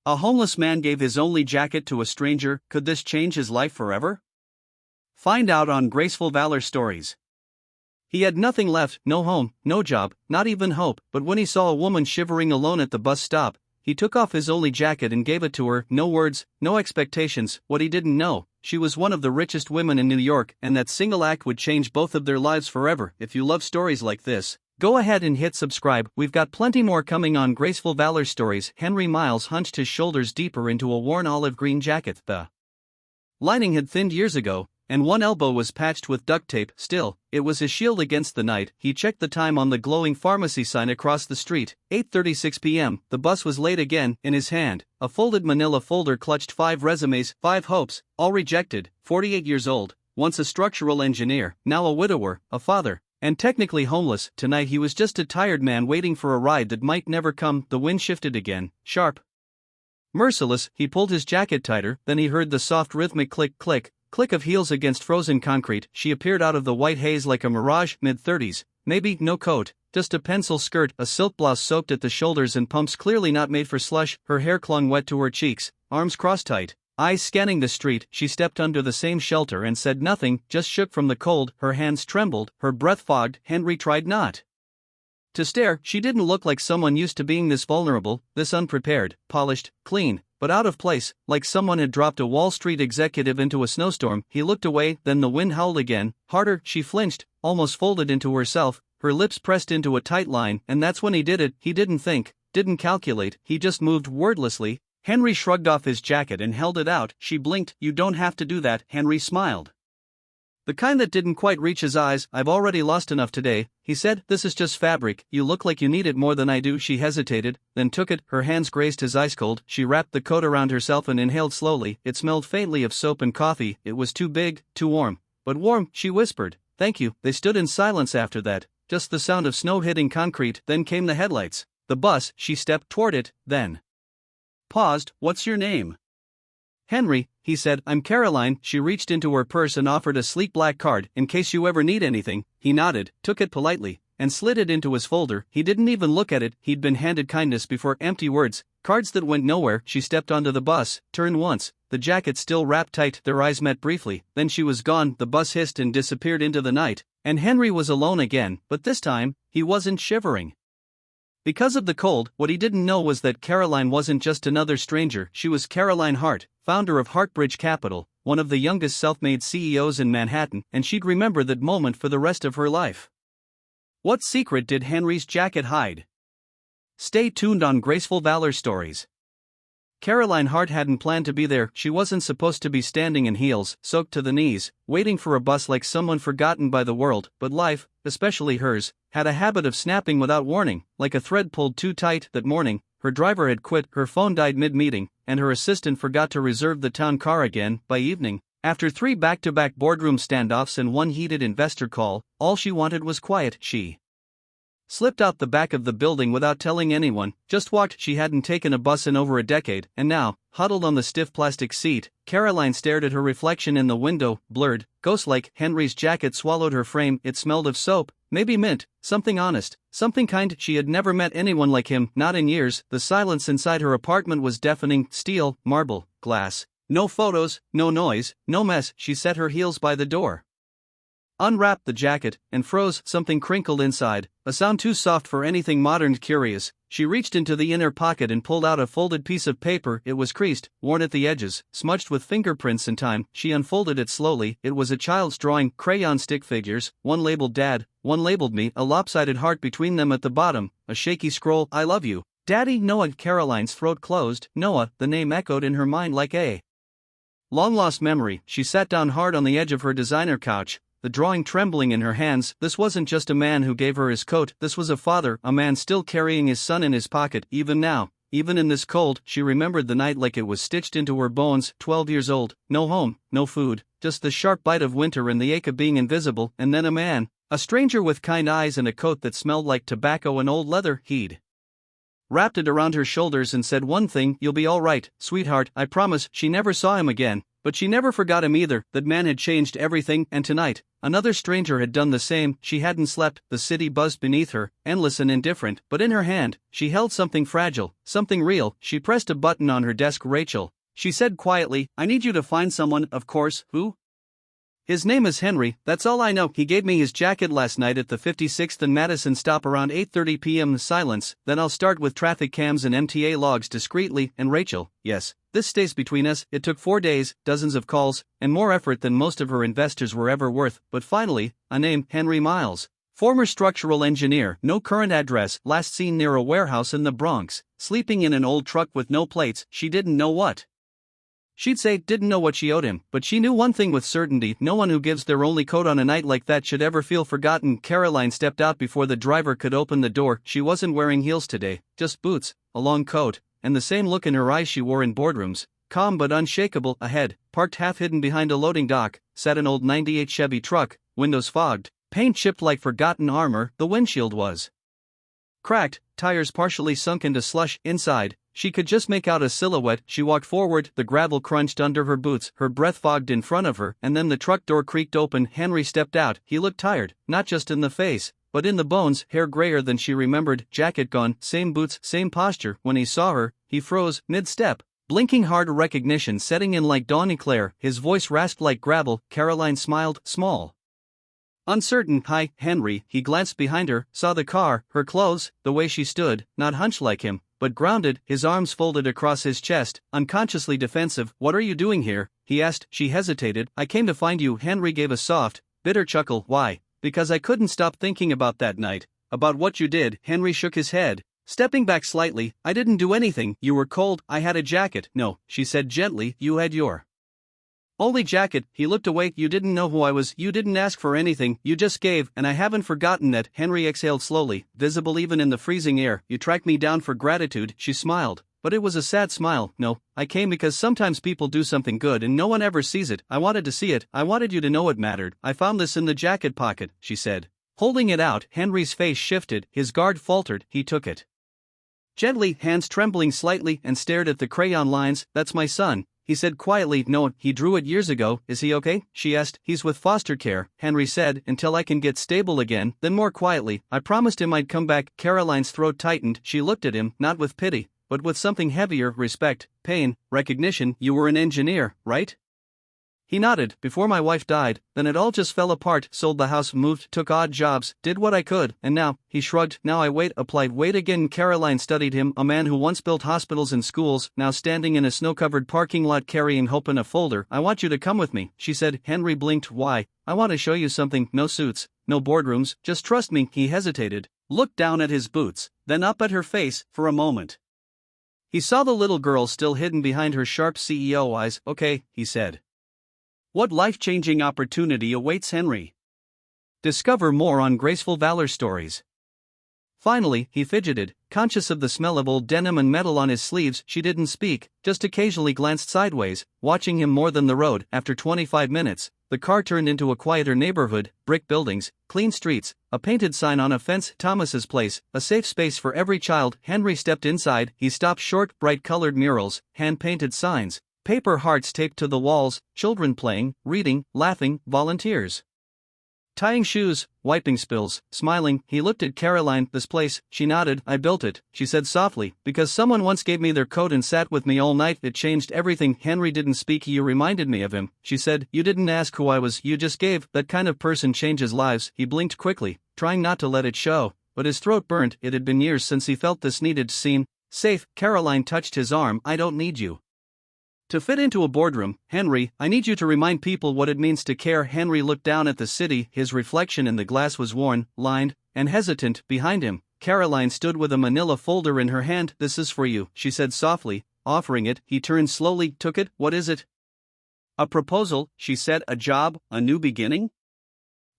A homeless man gave his only jacket to a stranger. Could this change his life forever? Find out on Graceful Valor Stories. He had nothing left, no home, no job, not even hope, but when he saw a woman shivering alone at the bus stop, he took off his only jacket and gave it to her. No words, no expectations. What he didn't know, she was one of the richest women in New York, and that single act would change both of their lives forever. If you love stories like this, go ahead and hit subscribe. We've got plenty more coming on Graceful Valor Stories. Henry Miles hunched his shoulders deeper into a worn olive green jacket. The lining had thinned years ago, and one elbow was patched with duct tape. Still, it was his shield against the night. He checked the time on the glowing pharmacy sign across the street. 8:36 p.m. The bus was late again. In his hand, a folded manila folder clutched 5 resumes, 5 hopes, all rejected. 48 years old, once a structural engineer, now a widower, a father, and technically homeless. Tonight he was just a tired man waiting for a ride that might never come. The wind shifted again, sharp, merciless. He pulled his jacket tighter, then he heard the soft rhythmic click of heels against frozen concrete. She appeared out of the white haze like a mirage. Mid-30s, maybe. No coat, just a pencil skirt, a silk blouse soaked at the shoulders and pumps clearly not made for slush. Her hair clung wet to her cheeks, arms crossed tight, eyes scanning the street. She stepped under the same shelter and said nothing, just shook from the cold. Her hands trembled, her breath fogged. Henry tried not to stare. She didn't look like someone used to being this vulnerable, this unprepared, polished, clean, but out of place, like someone had dropped a Wall Street executive into a snowstorm. He looked away, then the wind howled again, harder. She flinched, almost folded into herself, her lips pressed into a tight line, and that's when he did it. He didn't think, didn't calculate, he just moved wordlessly. Henry shrugged off his jacket and held it out. She blinked. You don't have to do that. Henry smiled, the kind that didn't quite reach his eyes. I've already lost enough today, he said. This is just fabric. You look like you need it more than I do. She hesitated, then took it. Her hands grazed his ice cold. She wrapped the coat around herself and inhaled slowly. It smelled faintly of soap and coffee. It was too big, too warm. But warm, she whispered. Thank you. They stood in silence after that, just the sound of snow hitting concrete. Then came the headlights. The bus. She stepped toward it, then paused. What's your name? Henry, he said. I'm Caroline. She reached into her purse and offered a sleek black card. In case you ever need anything. He nodded, took it politely, and slid it into his folder. He didn't even look at it. He'd been handed kindness before. Empty words, cards that went nowhere. She stepped onto the bus, turned once, the jacket still wrapped tight. Their eyes met briefly, then she was gone. The bus hissed and disappeared into the night, and Henry was alone again, but this time, he wasn't shivering because of the cold. What he didn't know was that Caroline wasn't just another stranger. She was Caroline Hart, founder of Hartbridge Capital, one of the youngest self-made CEOs in Manhattan, and she'd remember that moment for the rest of her life. What secret did Henry's jacket hide? Stay tuned on Graceful Valor Stories. Caroline Hart hadn't planned to be there. She wasn't supposed to be standing in heels, soaked to the knees, waiting for a bus like someone forgotten by the world, but life, especially hers, had a habit of snapping without warning, like a thread pulled too tight. That morning, her driver had quit, her phone died mid-meeting, and her assistant forgot to reserve the town car again. By evening, after 3 back-to-back boardroom standoffs and 1 heated investor call, all she wanted was quiet. She slipped out the back of the building without telling anyone, just walked. She hadn't taken a bus in over a decade, and now, huddled on the stiff plastic seat, Caroline stared at her reflection in the window, blurred, ghost-like. Henry's jacket swallowed her frame. It smelled of soap, maybe mint, something honest, something kind. She had never met anyone like him, not in years. The silence inside her apartment was deafening. Steel, marble, glass. No photos, no noise, no mess. She set her heels by the door, unwrapped the jacket, and froze. Something crinkled inside, a sound too soft for anything modern. Curious, she reached into the inner pocket and pulled out a folded piece of paper. It was creased, worn at the edges, smudged with fingerprints and time. She unfolded it slowly. It was a child's drawing, crayon stick figures, one labeled Dad, one labeled Me, a lopsided heart between them at the bottom, a shaky scroll. I love you, Daddy. Noah. Caroline's throat closed. Noah, the name echoed in her mind like a long-lost memory. She sat down hard on the edge of her designer couch, the drawing trembling in her hands. This wasn't just a man who gave her his coat, this was a father, a man still carrying his son in his pocket. Even now, even in this cold, she remembered the night like it was stitched into her bones. 12 years old, no home, no food, just the sharp bite of winter and the ache of being invisible. And then a man, a stranger with kind eyes and a coat that smelled like tobacco and old leather. He'd wrapped it around her shoulders and said one thing, you'll be all right, sweetheart, I promise. She never saw him again, But she never forgot him either. That man had changed everything, and tonight, another stranger had done the same. She hadn't slept, the city buzzed beneath her, endless and indifferent, but in her hand, she held something fragile, something real. She pressed a button on her desk. Rachel, she said quietly, I need you to find someone. Of course. Who? His name is Henry, that's all I know. He gave me his jacket last night at the 56th and Madison stop around 8:30 p.m. Silence, then I'll start with traffic cams and MTA logs discreetly. And Rachel, yes, this stays between us. It took 4 days, dozens of calls, and more effort than most of her investors were ever worth, but finally, a name, Henry Miles. Former structural engineer, no current address, last seen near a warehouse in the Bronx, sleeping in an old truck with no plates. She didn't know what she'd say, didn't know what she owed him, but she knew one thing with certainty: no one who gives their only coat on a night like that should ever feel forgotten. Caroline stepped out before the driver could open the door. She wasn't wearing heels today, just boots, a long coat, and the same look in her eyes she wore in boardrooms, calm but unshakable. Ahead, parked half hidden behind a loading dock, sat an old '98 Chevy truck, windows fogged, paint chipped like forgotten armor. The windshield was cracked, tires partially sunk into slush. Inside, she could just make out a silhouette. She walked forward, the gravel crunched under her boots, her breath fogged in front of her, and then the truck door creaked open. Henry stepped out. He looked tired, not just in the face, but in the bones, hair grayer than she remembered, jacket gone, same boots, same posture. When he saw her, he froze, mid-step, blinking hard, recognition setting in like dawn eclair. His voice rasped like gravel. Caroline smiled, small, uncertain. Hi, Henry. He glanced behind her, saw the car, her clothes, the way she stood, not hunched like him, but grounded, his arms folded across his chest, unconsciously defensive. What are you doing here? He asked. She hesitated. I came to find you. Henry gave a soft, bitter chuckle. Why? Because I couldn't stop thinking about that night, about what you did. Henry shook his head, stepping back slightly. I didn't do anything. You were cold. I had a jacket. No, she said gently, you had your only jacket. He looked away. You didn't know who I was. You didn't ask for anything. You just gave, and I haven't forgotten that. Henry exhaled slowly, visible even in the freezing air. You tracked me down for gratitude. She smiled, but it was a sad smile. No, I came because sometimes people do something good and no one ever sees it. I wanted to see it. I wanted you to know it mattered. I found this in the jacket pocket, she said, holding it out. Henry's face shifted, his guard faltered. He took it gently, hands trembling slightly, and stared at the crayon lines. That's my son, he said quietly. No, he drew it years ago. Is he okay? She asked. He's with foster care, Henry said, until I can get stable again. Then more quietly, I promised him I'd come back. Caroline's throat tightened. She looked at him, not with pity, but with something heavier, respect, pain, recognition. You were an engineer, right? He nodded. Before my wife died, then it all just fell apart. Sold the house, moved, took odd jobs, did what I could, and now, he shrugged, now I wait, applied, wait again. Caroline studied him, a man who once built hospitals and schools, now standing in a snow-covered parking lot carrying hope in a folder. I want you to come with me, she said. Henry blinked. Why? I want to show you something. No suits, no boardrooms, just trust me. He hesitated, looked down at his boots, then up at her face. For a moment, he saw the little girl still hidden behind her sharp CEO eyes. Okay, he said. What life-changing opportunity awaits Henry? Discover more on Graceful Valor Stories. Finally, he fidgeted, conscious of the smell of old denim and metal on his sleeves. She didn't speak, just occasionally glanced sideways, watching him more than the road. After 25 minutes, the car turned into a quieter neighborhood, brick buildings, clean streets, a painted sign on a fence, Thomas's Place, a safe space for every child. Henry stepped inside. He stopped short. Bright-colored murals, hand-painted signs, paper hearts taped to the walls, children playing, reading, laughing, volunteers tying shoes, wiping spills, smiling. He looked at Caroline. This place, she nodded. I built it, she said softly, because someone once gave me their coat and sat with me all night. It changed everything. Henry didn't speak. You reminded me of him, she said. You didn't ask who I was, you just gave. That kind of person changes lives. He blinked quickly, trying not to let it show, but his throat burnt. It had been years since he felt this needed, seen, safe. Caroline touched his arm. I don't need you to fit into a boardroom, Henry. I need you to remind people what it means to care. Henry looked down at the city. His reflection in the glass was worn, lined, and hesitant. Behind him, Caroline stood with a manila folder in her hand. This is for you, she said softly, offering it. He turned slowly, took it. What is it? A proposal, she said. A job, a new beginning?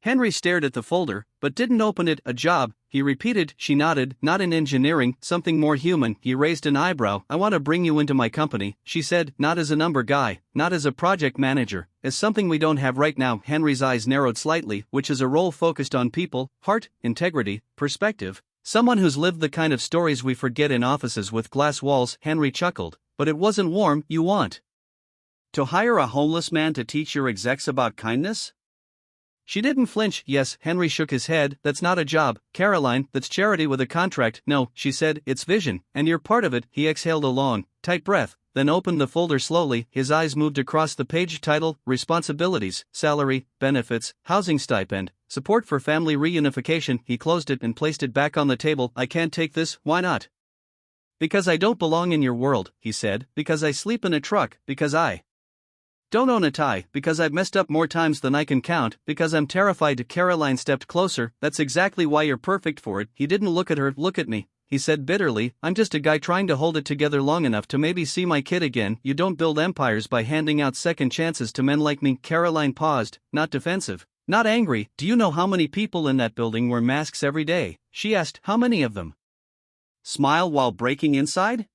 Henry stared at the folder, but didn't open it. A job, he repeated. She nodded. Not in engineering, something more human. He raised an eyebrow. I want to bring you into my company, she said. Not as a number guy, not as a project manager, as something we don't have right now. Henry's eyes narrowed slightly. Which is a role focused on people, heart, integrity, perspective. Someone who's lived the kind of stories we forget in offices with glass walls. Henry chuckled. But it wasn't warm. You want To hire a homeless man to teach your execs about kindness? She didn't flinch. Yes, Henry shook his head. That's not a job, Caroline, that's charity with a contract. No, she said, it's vision, and you're part of it. He exhaled a long, tight breath, then opened the folder slowly. His eyes moved across the page. Title, responsibilities, salary, benefits, housing stipend, support for family reunification. He closed it and placed it back on the table. I can't take this. Why not? Because I don't belong in your world, he said, because I sleep in a truck, because I don't own a tie, because I've messed up more times than I can count, because I'm terrified. Caroline stepped closer. That's exactly why you're perfect for it. He didn't look at her. Look at me, he said bitterly. I'm just a guy trying to hold it together long enough to maybe see my kid again. You don't build empires by handing out second chances to men like me. Caroline paused, not defensive, not angry. Do you know how many people in that building wear masks every day? She asked. How many of them smile while breaking inside?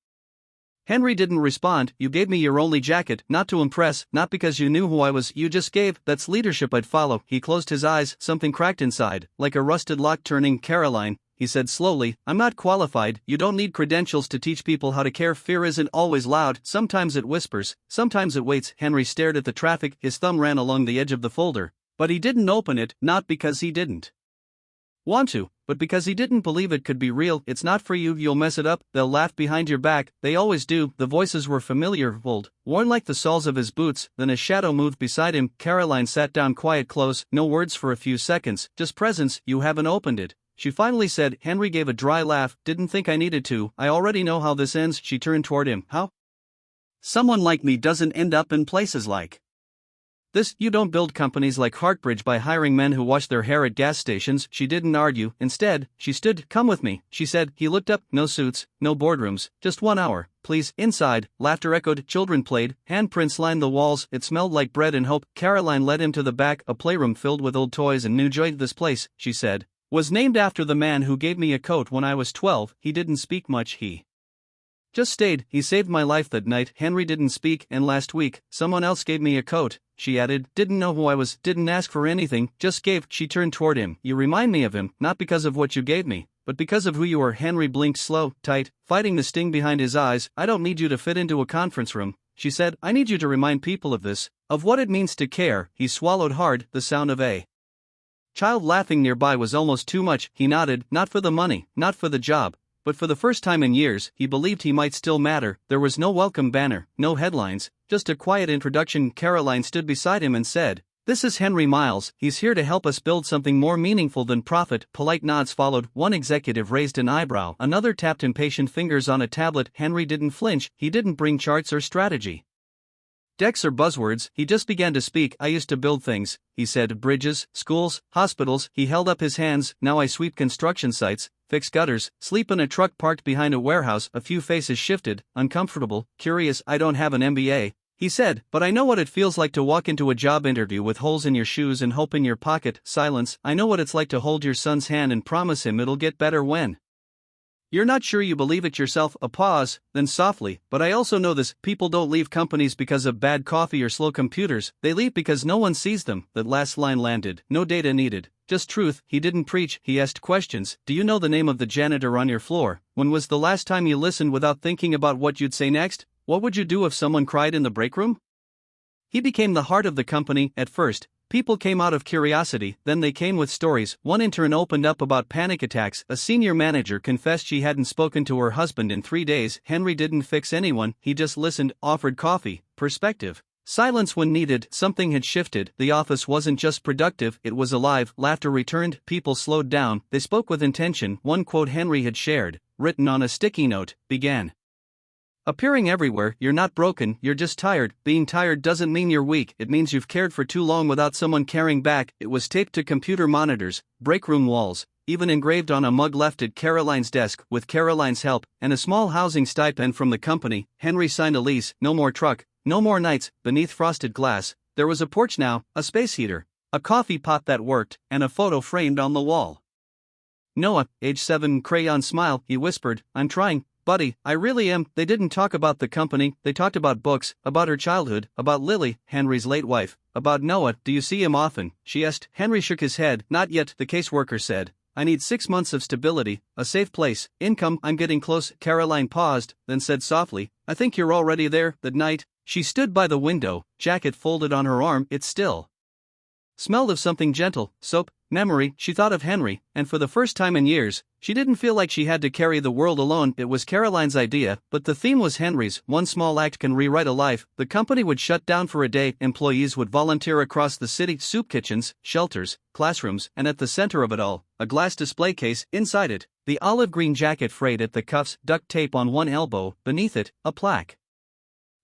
Henry didn't respond. You gave me your only jacket, not to impress, not because you knew who I was. You just gave. That's leadership I'd follow. He closed his eyes. Something cracked inside, like a rusted lock turning. Caroline, he said slowly, I'm not qualified. You don't need credentials to teach people how to care. Fear isn't always loud. Sometimes it whispers, sometimes it waits. Henry stared at the traffic. His thumb ran along the edge of the folder, but he didn't open it, not because he didn't want to, but because he didn't believe it could be real. It's not for you. You'll mess it up. They'll laugh behind your back. They always do. The voices were familiar, old, worn like the soles of his boots. Then a shadow moved beside him. Caroline sat down quiet, close, no words for a few seconds, just presence. You haven't opened it, she finally said. Henry gave a dry laugh. Didn't think I needed to. I already know how this ends. She turned toward him. How? Someone like me doesn't end up in places like this. You don't build companies like Heartbridge by hiring men who wash their hair at gas stations. She didn't argue. Instead, she stood. Come with me, she said. He looked up. No suits, no boardrooms, just 1 hour, please. Inside, laughter echoed, children played, handprints lined the walls. It smelled like bread and hope. Caroline led him to the back, a playroom filled with old toys and new joy. This place, she said, was named after the man who gave me a coat when I was 12. He didn't speak much. He just stayed. He saved my life that night. Henry didn't speak, and last week, someone else gave me a coat, she added. Didn't know who I was, didn't ask for anything, just gave. She turned toward him. You remind me of him, not because of what you gave me, but because of who you are. Henry blinked slow, tight, fighting the sting behind his eyes. I don't need you to fit into a conference room, she said. I need you to remind people of this, of what it means to care. He swallowed hard. The sound of a child laughing nearby was almost too much. He nodded. Not for the money, not for the job, but for the first time in years, he believed he might still matter. There was no welcome banner, no headlines, just a quiet introduction. Caroline stood beside him and said, this is Henry Miles. He's here to help us build something more meaningful than profit. Polite nods followed. One executive raised an eyebrow, another tapped impatient fingers on a tablet. Henry didn't flinch. He didn't bring charts or strategy decks or buzzwords. He just began to speak. I used to build things, he said. Bridges, schools, hospitals. He held up his hands. Now I sweep construction sites, fix gutters, sleep in a truck parked behind a warehouse. A few faces shifted, uncomfortable, curious. I don't have an MBA, he said, but I know what it feels like to walk into a job interview with holes in your shoes and hope in your pocket. Silence. I know what it's like to hold your son's hand and promise him it'll get better when you're not sure you believe it yourself. A pause, then softly, but I also know this, people don't leave companies because of bad coffee or slow computers, they leave because no one sees them. That last line landed. No data needed, just truth. He didn't preach, he asked questions. Do you know the name of the janitor on your floor? When was the last time you listened without thinking about what you'd say next? What would you do if someone cried in the break room? He became the heart of the company. At first, people came out of curiosity, then they came with stories. One intern opened up about panic attacks. A senior manager confessed she hadn't spoken to her husband in 3 days. Henry didn't fix anyone, he just listened, offered coffee, perspective, silence when needed. Something had shifted. The office wasn't just productive, it was alive. Laughter returned, people slowed down, they spoke with intention. One quote Henry had shared, written on a sticky note, began appearing everywhere. You're not broken, you're just tired. Being tired doesn't mean you're weak, it means you've cared for too long without someone caring back. It was taped to computer monitors, break room walls, even engraved on a mug left at Caroline's desk. With Caroline's help, and a small housing stipend from the company, Henry signed a lease. No more truck, no more nights beneath frosted glass. There was a porch now, a space heater, a coffee pot that worked, and a photo framed on the wall. Noah, age 7, crayon smile. He whispered, I'm trying, buddy, I really am. They didn't talk about the company, they talked about books, about her childhood, about Lily, Henry's late wife, about Noah. Do you see him often? She asked. Henry shook his head. Not yet, the caseworker said. I need 6 months of stability, a safe place, income. I'm getting close. Caroline paused, then said softly, I think you're already there. That night, She stood by the window, jacket folded on her arm. It still smelled of something gentle, soap, memory. She thought of Henry, and for the first time in years, she didn't feel like she had to carry the world alone. It was Caroline's idea, but the theme was Henry's. One small act can rewrite a life. The company would shut down for a day, employees would volunteer across the city, soup kitchens, shelters, classrooms, and at the center of it all, a glass display case. Inside it, the olive green jacket frayed at the cuffs, duct tape on one elbow, beneath it, a plaque.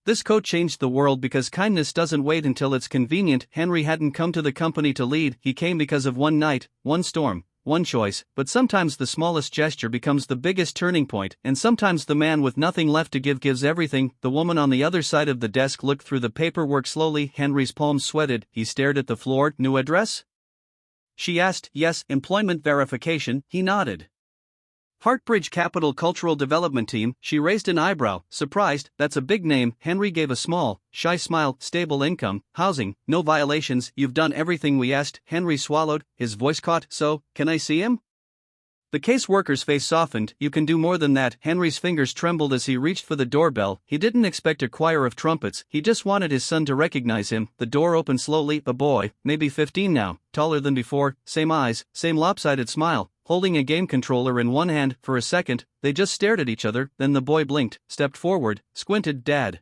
This coat changed the world because kindness doesn't wait until it's convenient. Henry hadn't come to the company to lead, he came because of one night, one storm, one choice. But sometimes the smallest gesture becomes the biggest turning point, and sometimes the man with nothing left to give gives everything. The woman on the other side of the desk looked through the paperwork slowly. Henry's palms sweated, he stared at the floor. New address? She asked. Yes. Employment verification? He nodded. Heartbridge Capital Cultural Development Team. She raised an eyebrow, surprised. That's a big name. Henry gave a small, shy smile. Stable income, housing, no violations. You've done everything we asked. Henry swallowed, his voice caught. So, can I see him? The caseworker's face softened. You can do more than that. Henry's fingers trembled as he reached for the doorbell. He didn't expect a choir of trumpets, he just wanted his son to recognize him. The door opened slowly. A boy, maybe 15 now, taller than before, same eyes, same lopsided smile, holding a game controller in one hand. For a second, they just stared at each other, then the boy blinked, stepped forward, squinted. Dad.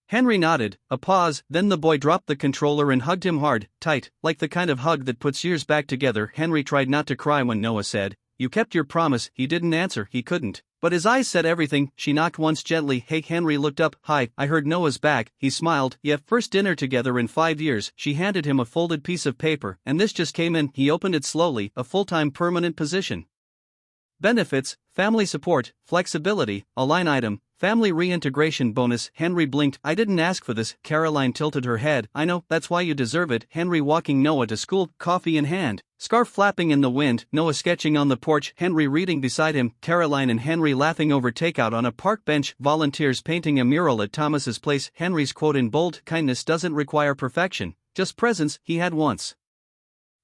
Henry nodded, a pause, then the boy dropped the controller and hugged him hard, tight, like the kind of hug that puts years back together. Henry tried not to cry when Noah said, "You kept your promise." He didn't answer, he couldn't. But his eyes said everything. She knocked once gently. Hey. Henry looked up. Hi, I heard Noah's back. He smiled. Yeah, first dinner together in 5 years. She handed him a folded piece of paper, and this just came in. He opened it slowly. A full-time permanent position. Benefits, family support, flexibility, a line item, family reintegration bonus. Henry blinked. I didn't ask for this. Caroline tilted her head. I know, that's why you deserve it. Henry walking Noah to school, coffee in hand, scarf flapping in the wind, Noah sketching on the porch, Henry reading beside him, Caroline and Henry laughing over takeout on a park bench, volunteers painting a mural at Thomas's place. Henry's quote in bold, kindness doesn't require perfection, just presence. He had once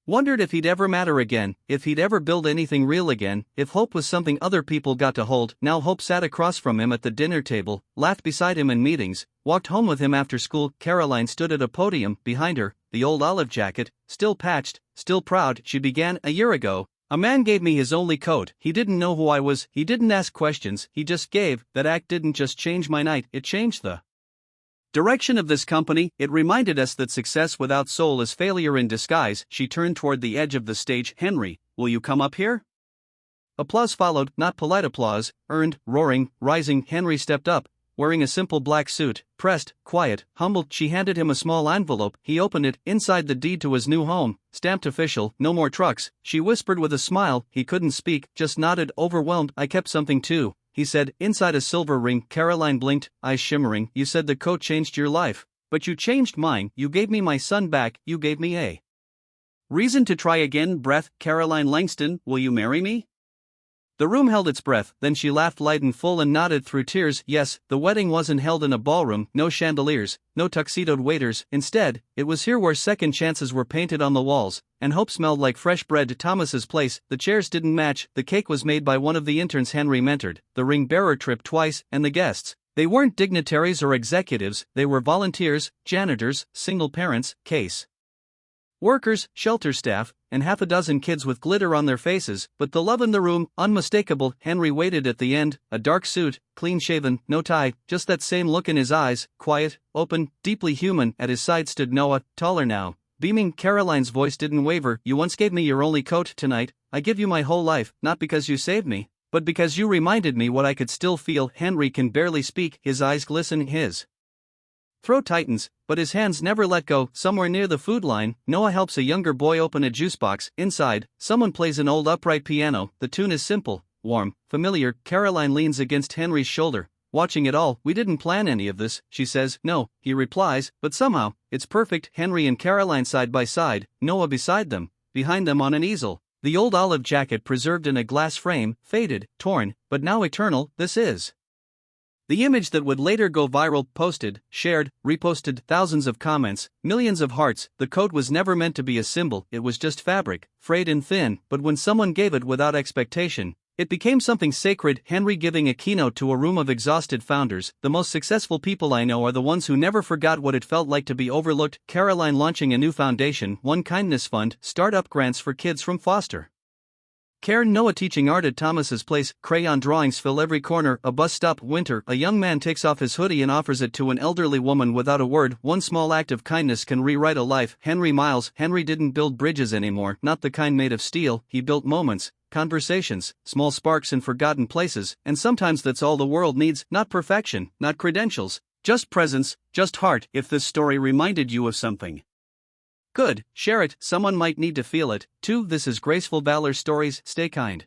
wondered if he'd ever matter again, if he'd ever build anything real again, if hope was something other people got to hold. Now Hope sat across from him at the dinner table, laughed beside him in meetings, walked home with him after school. Caroline stood at a podium, behind her, the old olive jacket, still patched, still proud. She began. A year ago, a man gave me his only coat. He didn't know who I was, he didn't ask questions, he just gave. That act didn't just change my night, it changed the direction of this company. It reminded us that success without soul is failure in disguise. She turned toward the edge of the stage. Henry, will you come up here? Applause followed, not polite applause, earned, roaring, rising. Henry stepped up, wearing a simple black suit, pressed, quiet, humbled. She handed him a small envelope. He opened it. Inside, the deed to his new home, stamped official, no more trucks. She whispered with a smile. He couldn't speak, just nodded, overwhelmed. I kept something too, he said, inside a silver ring. Caroline blinked, eyes shimmering. You said the coat changed your life, but you changed mine. You gave me my son back, you gave me a reason to try again. Breath. Caroline Langston, will you marry me? The room held its breath, then she laughed light and full and nodded through tears. Yes. The wedding wasn't held in a ballroom, no chandeliers, no tuxedoed waiters. Instead, it was here where second chances were painted on the walls, and hope smelled like fresh bread. Thomas's place. The chairs didn't match, the cake was made by one of the interns Henry mentored, the ring bearer tripped twice, and the guests, they weren't dignitaries or executives, they were volunteers, janitors, single parents, case workers, shelter staff, and half a dozen kids with glitter on their faces, but the love in the room, unmistakable. Henry waited at the end, a dark suit, clean-shaven, no tie, just that same look in his eyes, quiet, open, deeply human. At his side stood Noah, taller now, beaming. Caroline's voice didn't waver. You once gave me your only coat. Tonight, I give you my whole life, not because you saved me, but because you reminded me what I could still feel. Henry can barely speak, his eyes glisten, his throat tightens, but his hands never let go. Somewhere near the food line, Noah helps a younger boy open a juice box. Inside, someone plays an old upright piano. The tune is simple, warm, familiar. Caroline leans against Henry's shoulder, watching it all. We didn't plan any of this, she says. No, he replies, but somehow, it's perfect. Henry and Caroline side by side, Noah beside them, behind them on an easel. The old olive jacket preserved in a glass frame, faded, torn, but now eternal. This is the image that would later go viral. Posted, shared, reposted, thousands of comments, millions of hearts. The coat was never meant to be a symbol, it was just fabric, frayed and thin, but when someone gave it without expectation, It became something sacred. Henry giving a keynote to a room of exhausted founders. The most successful people I know are the ones who never forgot what it felt like to be overlooked. Caroline launching a new foundation, One Kindness Fund, startup grants for kids from foster care. Noah teaching art at Thomas's place. Crayon drawings fill every corner. A bus stop. Winter. A young man takes off his hoodie and offers it to an elderly woman without a word. One small act of kindness can rewrite a life. Henry Miles. Henry didn't build bridges anymore, not the kind made of steel. He built moments, conversations, small sparks in forgotten places, and sometimes that's all the world needs. Not perfection, not credentials, just presence, just heart. If this story reminded you of something good, share it. Someone might need to feel it, too. This is Graceful Valor Stories. Stay kind.